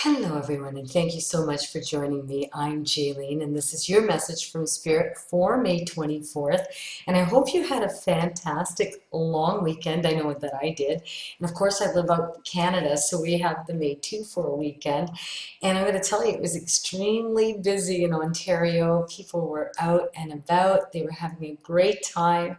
Hello, everyone, and thank you so much for joining me. I'm Jaylene, and this is your message from Spirit for May 24th. And I hope you had a fantastic long weekend. I know that I did. And of course, I live out in Canada, so we have the May 2-4 weekend. And I'm going to tell you, it was extremely busy in Ontario. People were out and about, they were having a great time.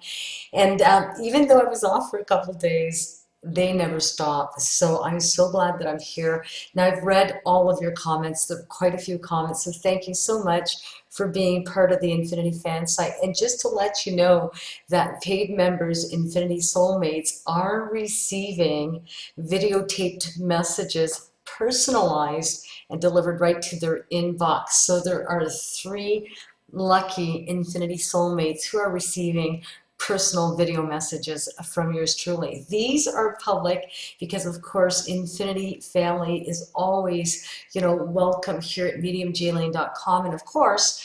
And even though I was off for a couple days, they never stop. So I'm so glad that I'm here. Now, I've read all of your comments. There are quite a few comments. So thank you so much for being part of the Infinity Fan site. And just to let you know that paid members, Infinity Soulmates, are receiving videotaped messages personalized and delivered right to their inbox. So there are 3 lucky Infinity Soulmates who are receiving personal video messages from yours truly. These are public because, of course, Infinity Family is always, welcome here at mediumjaylane.com. And of course,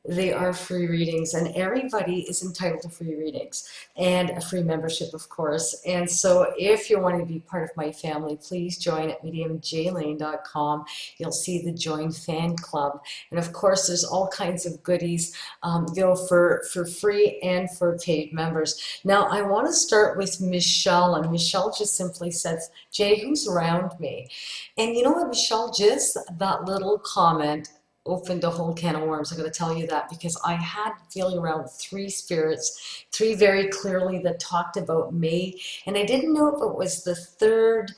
they are free readings, and everybody is entitled to free readings and a free membership, of course. And so if you're wanting to be part of my family, please join at mediumjaylane.com. You'll see the Join Fan Club. And of course, there's all kinds of goodies, for free and for paid members. Now, I want to start with Michelle, and Michelle just simply says, Jay, who's around me? And you know what, Michelle, just that little comment opened a whole can of worms. I'm going to tell you that because I had feeling around 3 spirits, 3 very clearly that talked about May, and I didn't know if it was the 3rd,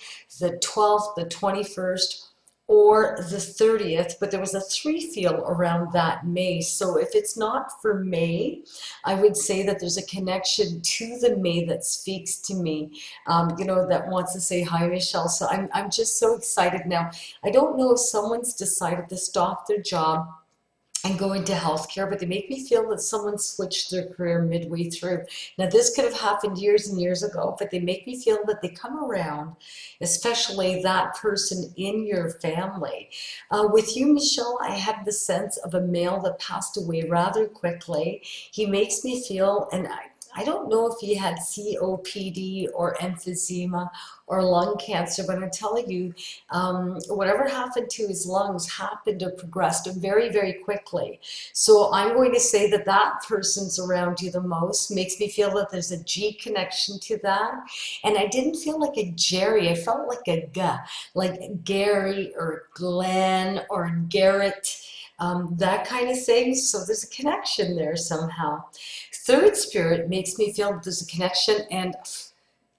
the 12th, the 21st, or the 30th, but there was a 3 feel around that May. So if it's not for May, I would say that there's a connection to the May that speaks to me, that wants to say hi, Michelle. So I'm just so excited now. I don't know if someone's decided to stop their job and go into healthcare, but they make me feel that someone switched their career midway through. Now, this could have happened years and years ago, but they make me feel that they come around, especially that person in your family. With you, Michelle, I have the sense of a male that passed away rather quickly. He makes me feel, and I don't know if he had COPD or emphysema or lung cancer, but I'm telling you, whatever happened to his lungs happened or progressed very, very quickly. So I'm going to say that that person's around you the most. Makes me feel that there's a G connection to that. And I didn't feel like a Jerry. I felt like a G, like Gary or Glenn or Garrett. That kind of thing. So there's a connection there somehow. 3rd spirit makes me feel that there's a connection, and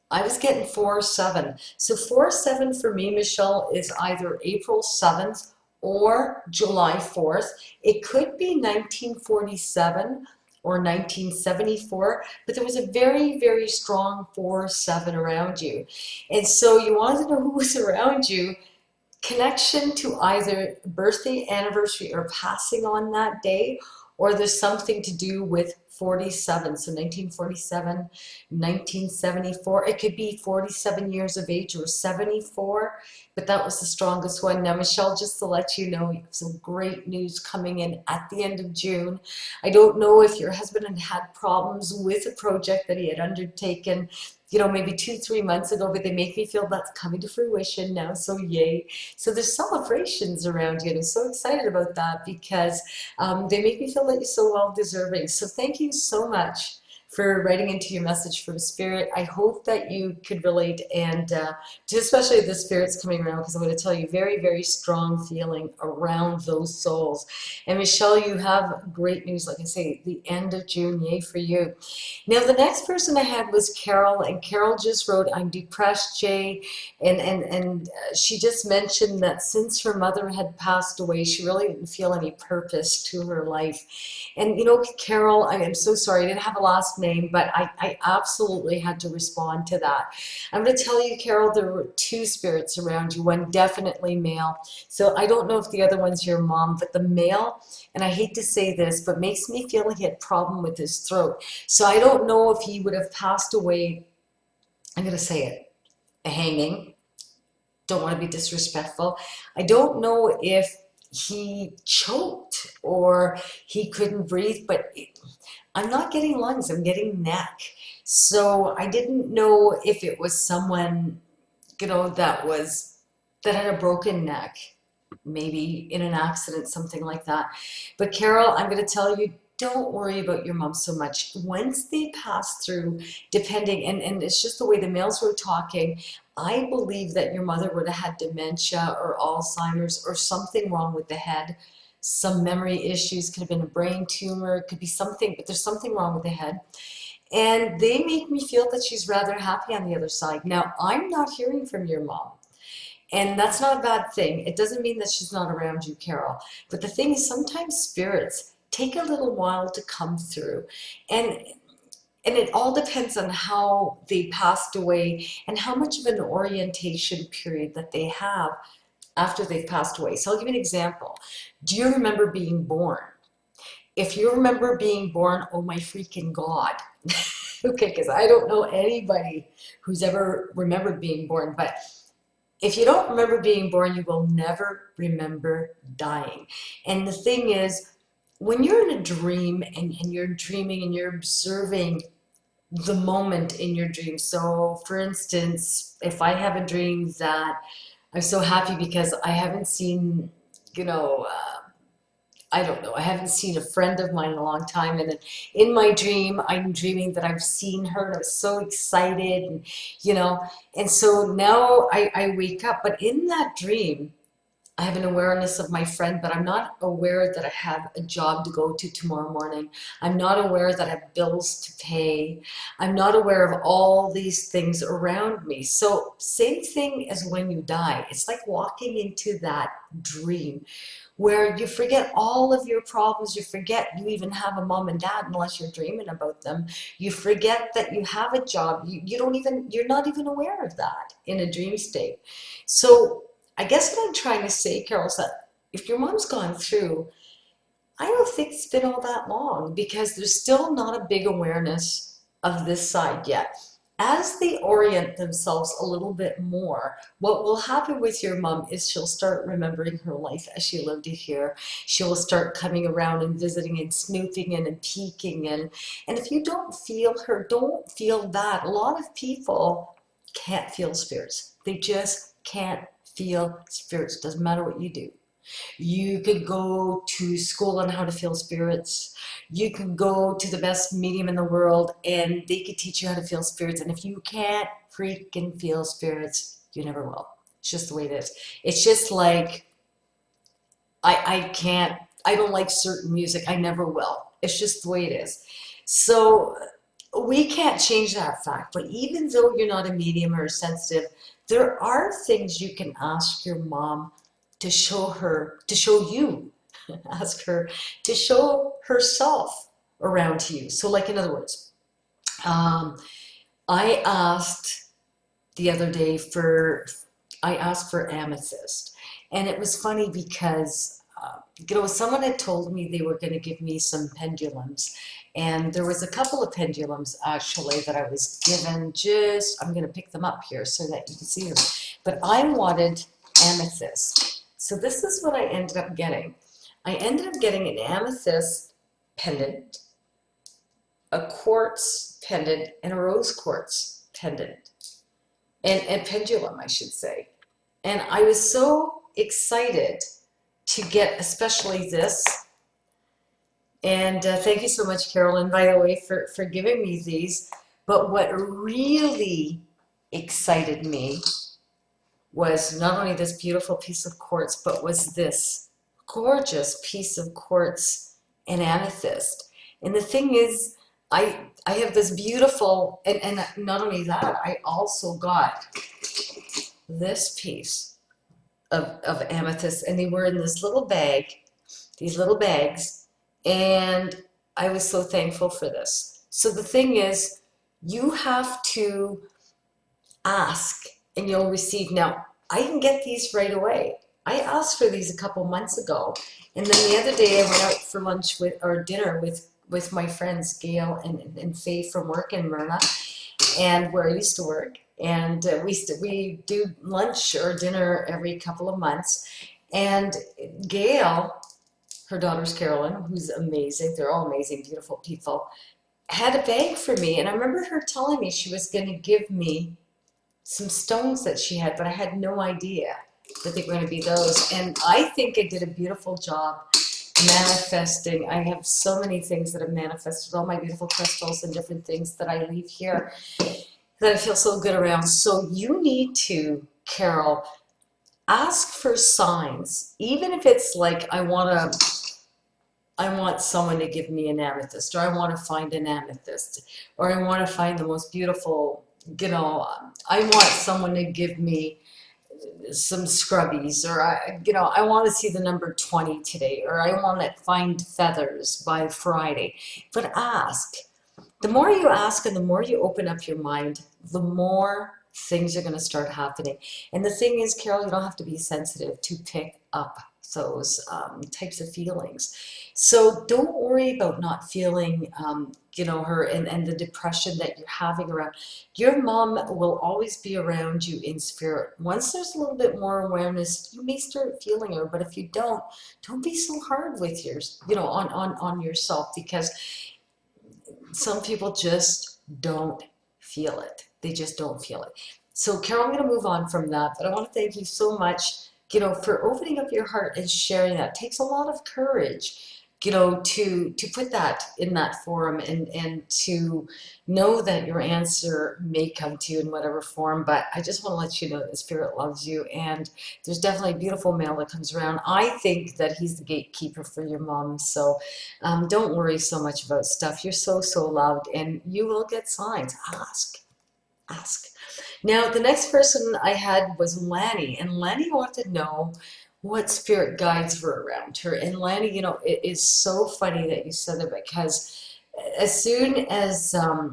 I was getting 4-7. So 4-7 for me, Michelle, is either April 7th or July 4th. It could be 1947 or 1974, but there was a very, very strong 4-7 around you. And so you wanted to know who was around you. Connection to either birthday, anniversary, or passing on that day, or there's something to do with 47, so 1947, 1974. It could be 47 years of age or 74, but that was the strongest one. Now, Michelle, just to let you know, some great news coming in at the end of June. I don't know if your husband had problems with a project that he had undertaken, maybe 2-3 months ago, but they make me feel that's coming to fruition now, so yay. So there's celebrations around you, and I'm so excited about that because they make me feel that you're so well deserving. So thank you so much for writing into your message from Spirit. I hope that you could relate, and especially the spirits coming around, because I'm going to tell you very, very strong feeling around those souls. And Michelle, you have great news, like I say, the end of June, yay for you. Now, the next person I had was Carol, and Carol just wrote, I'm depressed, Jay, and she just mentioned that since her mother had passed away, she really didn't feel any purpose to her life. And Carol, I am so sorry, I didn't have a last name, but I absolutely had to respond to that. I'm going to tell you, Carol, there were 2 spirits around you, one definitely male. So I don't know if the other one's your mom, but the male, and I hate to say this, but makes me feel like he had a problem with his throat. So I don't know if he would have passed away, I'm going to say it, a hanging. Don't want to be disrespectful. I don't know if he choked or he couldn't breathe, but I'm not getting lungs, I'm getting neck. So I didn't know if it was someone, that had a broken neck. maybe in an accident, something like that. But Carol, I'm going to tell you, don't worry about your mom so much. Once they pass through, depending, and it's just the way the males were talking, I believe that your mother would have had dementia or Alzheimer's or something wrong with the head. Some memory issues, could have been a brain tumor, it could be something, but there's something wrong with the head. And they make me feel that she's rather happy on the other side. Now, I'm not hearing from your mom. And that's not a bad thing. It doesn't mean that she's not around you, Carol. But the thing is, sometimes spirits take a little while to come through. And it all depends on how they passed away and how much of an orientation period that they have after they've passed away. So I'll give you an example. Do you remember being born? If you remember being born, oh my freaking God. Okay, because I don't know anybody who's ever remembered being born, but if you don't remember being born, you will never remember dying. And the thing is, when you're in a dream and you're dreaming and you're observing the moment in your dream. So for instance, if I have a dream that I'm so happy because I haven't seen, you know, I don't know, I haven't seen a friend of mine in a long time, and in my dream, I'm dreaming that I've seen her, and I was so excited, and you know, and so now I wake up, but in that dream, I have an awareness of my friend, but I'm not aware that I have a job to go to tomorrow morning. I'm not aware that I have bills to pay. I'm not aware of all these things around me. So same thing as when you die. It's like walking into that dream where you forget all of your problems. You forget you even have a mom and dad unless you're dreaming about them. You forget that you have a job. You're not even aware of that in a dream state. So I guess what I'm trying to say, Carol, is that if your mom's gone through, I don't think it's been all that long because there's still not a big awareness of this side yet. As they orient themselves a little bit more, what will happen with your mom is she'll start remembering her life as she lived it here. She will start coming around and visiting and snooping in and peeking in. And if you don't feel her, don't feel that. A lot of people can't feel spirits. They just can't feel spirits. Doesn't matter what you do. You could go to school on how to feel spirits. You could go to the best medium in the world and they could teach you how to feel spirits. And if you can't freaking feel spirits, you never will. It's just the way it is. It's just like, I don't like certain music. I never will. It's just the way it is. So we can't change that fact. But even though you're not a medium or sensitive, there are things you can ask your mom to show you, ask her to show herself around to you. So like in other words, I asked the other day I asked for amethyst. And it was funny because, someone had told me they were going to give me some pendulums. And there was a couple of pendulums actually that I was given. I'm going to pick them up here so that you can see them. But I wanted amethyst. So this is what I ended up getting. I ended up getting an amethyst pendant, a quartz pendant, and a rose quartz pendant. And pendulum, I should say. And I was so excited to get especially this. And thank you so much, Carolyn, by the way, for giving me these. But what really excited me was not only this beautiful piece of quartz, but was this gorgeous piece of quartz and amethyst. And the thing is, I have this beautiful, and not only that, I also got this piece of amethyst, and they were in this little bag, these little bags, and I was so thankful for this. So the thing is, you have to ask and you'll receive. Now, I didn't get these right away. I asked for these a couple months ago, and then the other day I went out for lunch or dinner with my friends Gail and Faye from work in Myrna, and where I used to work. And we do lunch or dinner every couple of months. And Gail, her daughter's Carolyn, who's amazing, they're all amazing, beautiful people, had a bag for me. And I remember her telling me she was going to give me some stones that she had, but I had no idea. that they're going to be those. And I think I did a beautiful job manifesting. I have so many things that have manifested, all my beautiful crystals and different things that I leave here that I feel so good around. So you need to, Carol, ask for signs, even if it's like I want someone to give me an amethyst, or I want to find an amethyst, or I want to find the most beautiful, I want someone to give me some scrubbies, or I want to see the number 20 today, or I want to find feathers by Friday. But ask. The more you ask and the more you open up your mind, the more things are going to start happening. And the thing is, Carol, you don't have to be sensitive to pick up those types of feelings. So don't worry about not feeling, her and the depression that you're having around. Your mom will always be around you in spirit. Once there's a little bit more awareness, you may start feeling her. But if you don't be so hard with yours, on yourself, because some people just don't feel it. They just don't feel it. So Carol, I'm going to move on from that, but I want to thank you so much, for opening up your heart and sharing that. It takes a lot of courage, to put that in that forum, and to know that your answer may come to you in whatever form. But I just want to let you know that Spirit loves you, and there's definitely a beautiful male that comes around. I think that he's the gatekeeper for your mom. So don't worry so much about stuff. You're so loved, and you will get signs. Ask. Now, the next person I had was Lanny, and Lanny wanted to know what spirit guides were around her. And Lanny, it is so funny that you said that, because as soon as I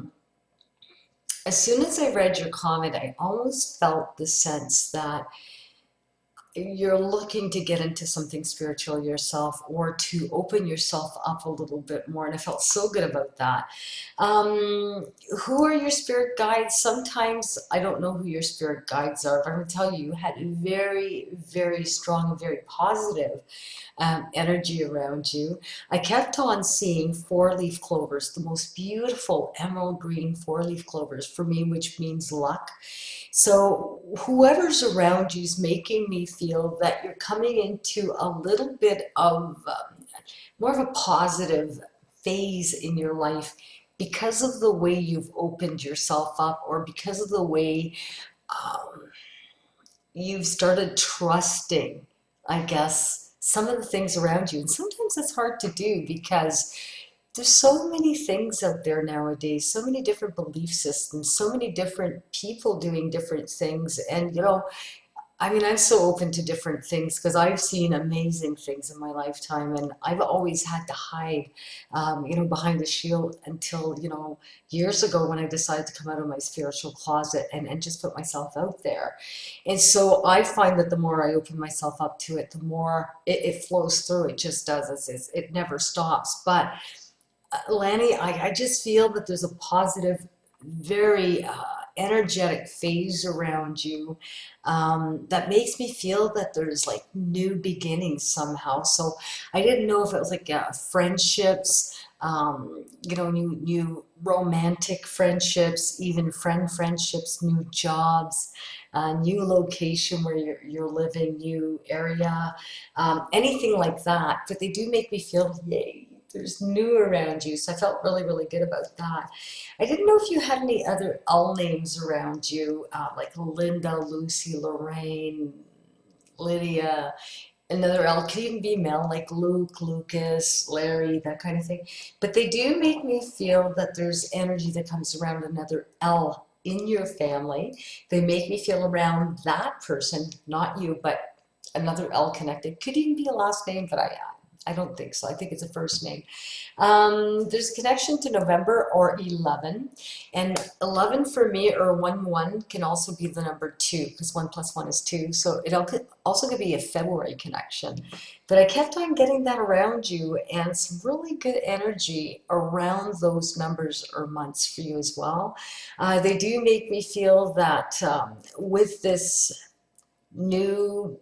read your comment, I almost felt the sense that you're looking to get into something spiritual yourself, or to open yourself up a little bit more, and I felt so good about that. Who are your spirit guides? Sometimes I don't know who your spirit guides are, but I'm going to tell you, you had a very, very strong and very positive energy around you. I kept on seeing 4-leaf clovers, the most beautiful emerald green 4-leaf clovers for me, which means luck. So whoever's around you is making me feel that you're coming into a little bit of more of a positive phase in your life, because of the way you've opened yourself up, or because of the way you've started trusting, I guess, some of the things around you. And sometimes it's hard to do, because there's so many things out there nowadays, so many different belief systems, so many different people doing different things. And, I'm so open to different things, because I've seen amazing things in my lifetime, and I've always had to hide, behind the shield until, years ago, when I decided to come out of my spiritual closet and just put myself out there. And so I find that the more I open myself up to it, the more it flows through. It just does. It never stops. But Lanny, I just feel that there's a positive, very energetic phase around you that makes me feel that there's like new beginnings somehow. So I didn't know if it was like friendships, new romantic friendships, even friendships, new jobs, new location where you're living, new area, anything like that. But they do make me feel, yay, there's new around you. So I felt really, really good about that. I didn't know if you had any other L names around you, like Linda, Lucy, Lorraine, Lydia. Another L could even be male, like Luke, Lucas, Larry, that kind of thing. But they do make me feel that there's energy that comes around another L in your family. They make me feel around that person, not you, but another L connected. Could even be a last name, but I don't think so. I think it's a first name. There's a connection to November or 11. And 11 for me, or 1-1, can also be the number 2, because 1 + 1 is 2. So it also could be a February connection. But I kept on getting that around you, and some really good energy around those numbers or months for you as well. They do make me feel that with this new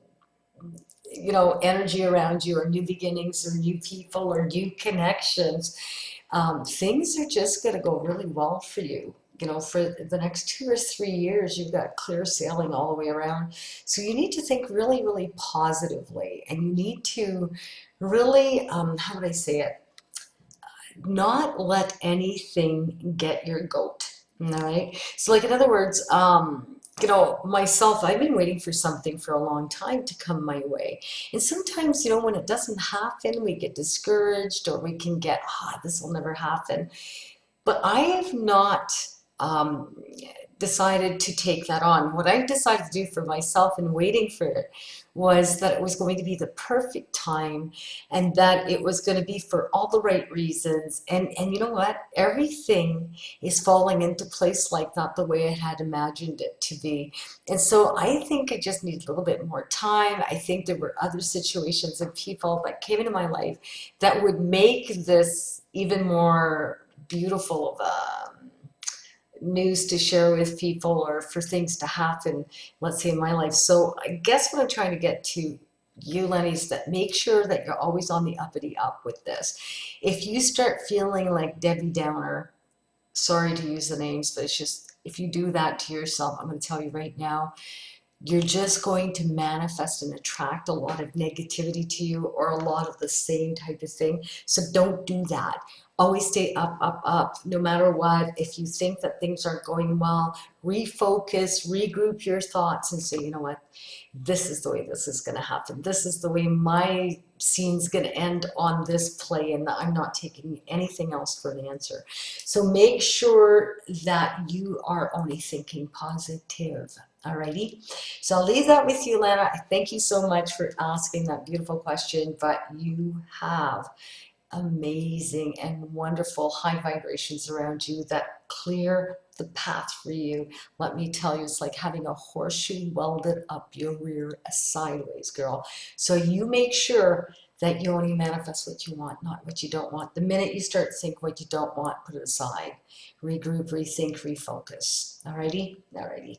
energy around you, or new beginnings, or new people, or new connections, things are just going to go really well for you. for the next 2 or 3 years, you've got clear sailing all the way around. So you need to think really, really positively, and you need to really, how would I say it? Not let anything get your goat. All right. So, like, in other words, myself, I've been waiting for something for a long time to come my way. And sometimes, when it doesn't happen, we get discouraged, or we can get, this will never happen. But I have not um, decided to take that on. What I decided to do for myself in waiting for it was that it was going to be the perfect time, and that it was going to be for all the right reasons. And you know what? Everything is falling into place like that, the way I had imagined it to be. And so I think I just need a little bit more time. I think there were other situations and people that came into my life that would make this even more beautiful of a news to share with people, or for things to happen, let's say, in my life. So I guess what I'm trying to get to you, Lenny, is that make sure that you're always on the uppity up with this. If you start feeling like Debbie Downer, sorry to use the names, but it's just, if you do that to yourself, I'm going to tell you right now, you're just going to manifest and attract a lot of negativity to you, or a lot of the same type of thing. So don't do that. Always stay up, up, up, no matter what. If you think that things aren't going well, refocus, regroup your thoughts, and say, you know what, this is the way this is going to happen. This is the way my scene's going to end on this play, and I'm not taking anything else for an answer. So make sure that you are only thinking positive. Alrighty, so I'll leave that with you, Lana. I thank you so much for asking that beautiful question, but you have amazing and wonderful high vibrations around you that clear the path for you. Let me tell you, it's like having a horseshoe welded up your rear sideways, girl. So you make sure that you only manifest what you want, not what you don't want. The minute you start to think what you don't want, put it aside. Regroup, rethink, refocus. Alrighty? Alrighty.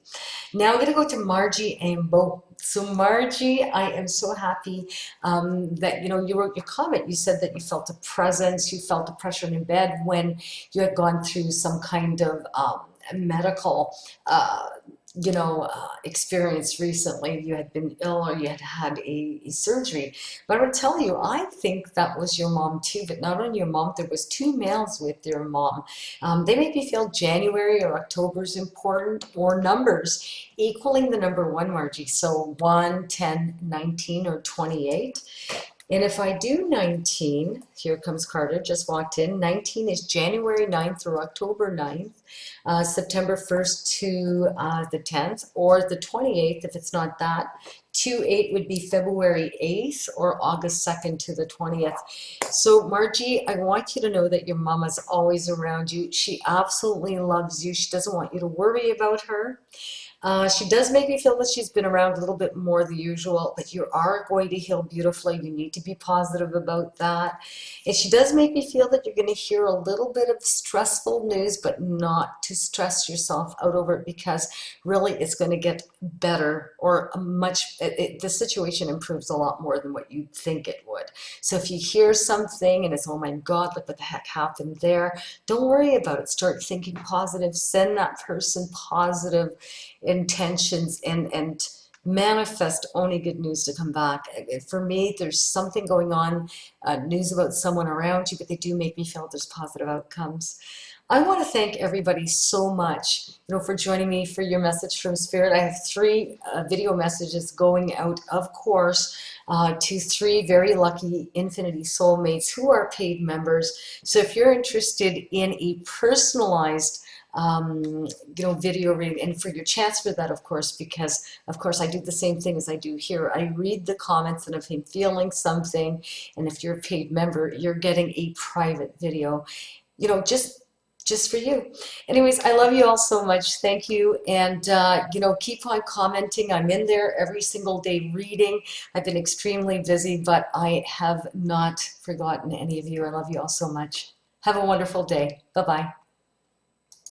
Now I'm going to go to Margie and Bo. So Margie, I am so happy that, you wrote your comment. You said that you felt a presence, you felt a pressure in bed when you had gone through some kind of medical experience recently. You had been ill, or you had had a surgery. But I would tell you, I think that was your mom too, but not only your mom, there was two males with your mom. They make me feel January or October is important, or numbers equaling the number 1, Margie. So 1, 10, 19, or 28. And if I do 19, here comes Carter, just walked in. 19 is January 9th through October 9th, September 1st to the 10th, or the 28th if it's not that. 2-8 would be February 8th, or August 2nd to the 20th. So Margie, I want you to know that your mama's always around you. She absolutely loves you. She doesn't want you to worry about her. She does make me feel that she's been around a little bit more than usual, but you are going to heal beautifully. You need to be positive about that. And she does make me feel that you're going to hear a little bit of stressful news, but not to stress yourself out over it, because really it's going to get better, or the situation improves a lot more than what you think it would. So if you hear something and it's, oh my God, look what the heck happened there, don't worry about it. Start thinking positive. Send that person positive intentions, and manifest only good news to come back. For me, there's something going on, news about someone around you, but they do make me feel there's positive outcomes. I want to thank everybody so much, for joining me for your message from Spirit. I have 3 video messages going out, of course, to 3 very lucky Infinity Soulmates who are paid members. So if you're interested in a personalized video reading, and for your chance for that, of course, because of course I do the same thing as I do here. I read the comments, and if I'm feeling something, and if you're a paid member, you're getting a private video, just for you. Anyways, I love you all so much. Thank you. And, keep on commenting. I'm in there every single day reading. I've been extremely busy, but I have not forgotten any of you. I love you all so much. Have a wonderful day. Bye-bye.